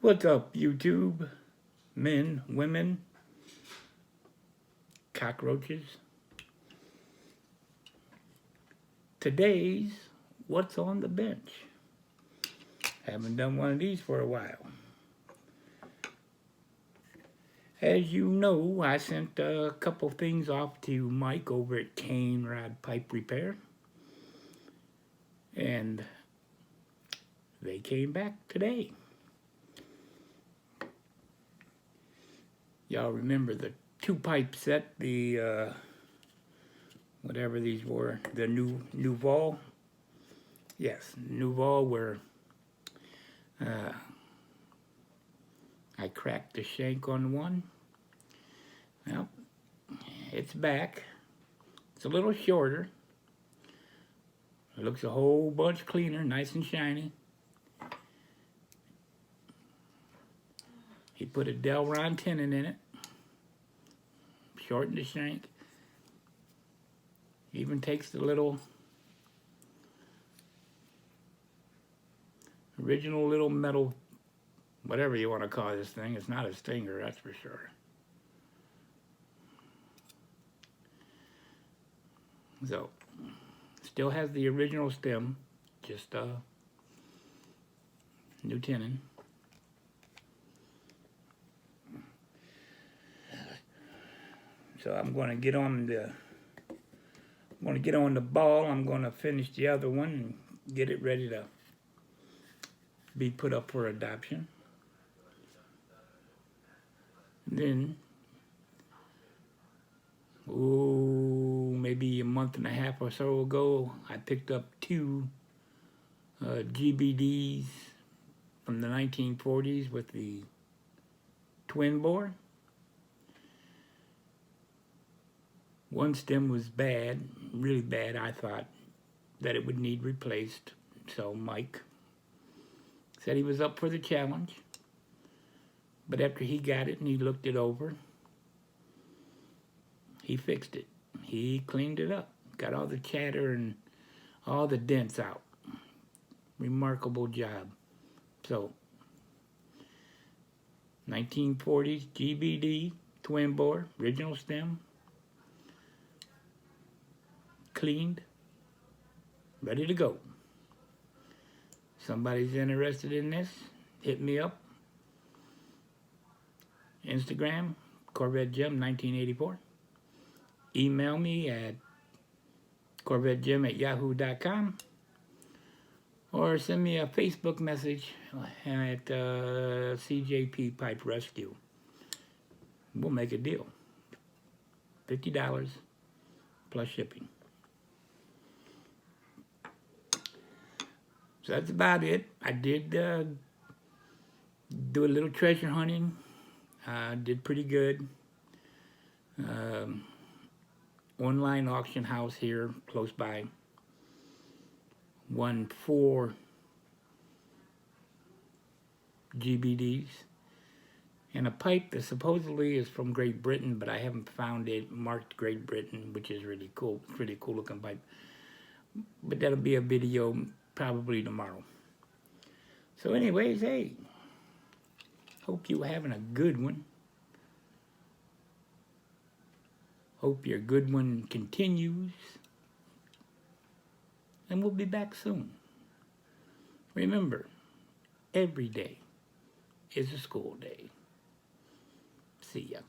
What's up, YouTube? Men, women, cockroaches. Today's What's on the Bench. Haven't done one of these for a while. As you know, I sent a couple things off to Mike over at Cane Rod Pipe Repair. And they came back today. Y'all remember the two pipe set, the whatever these were, the Nouveau. Yes, Nouveau, where I cracked the shank on one. Well, it's back. It's a little shorter. It looks a whole bunch cleaner, nice and shiny. He put a Delron tenon in it, shortened the shank. Even takes the little original little metal, whatever you want to call this thing. It's not a stinger, that's for sure. So, still has the original stem, just new tenon. So I'm going to get on the ball. I'm going to finish the other one and get it ready to be put up for adoption. And then, maybe a month and a half or so ago, I picked up two GBDs from the 1940s with the twin bore. One stem was bad, really bad. I thought that it would need replaced. So Mike said he was up for the challenge. But after he got it and he looked it over, he fixed it. He cleaned it up, got all the chatter and all the dents out. Remarkable job. So, 1940s GBD, twin bore, original stem, cleaned, ready to go. Somebody's interested in this, hit me up. Instagram, Corvette Gem 1984. Email me at corvettegem@yahoo.com, or send me a Facebook message at CJP Pipe Rescue. We'll make a deal. $50 plus shipping. So that's about it. I did do a little treasure hunting. Did pretty good. Online auction house here close by won 4 GBDs and a pipe that supposedly is from Great Britain, but I haven't found it marked Great Britain, which is really cool. Pretty cool looking pipe. But that'll be a video probably tomorrow. So anyways, hey, hope you're having a good one. Hope your good one continues. And we'll be back soon. Remember, every day is a school day. See ya.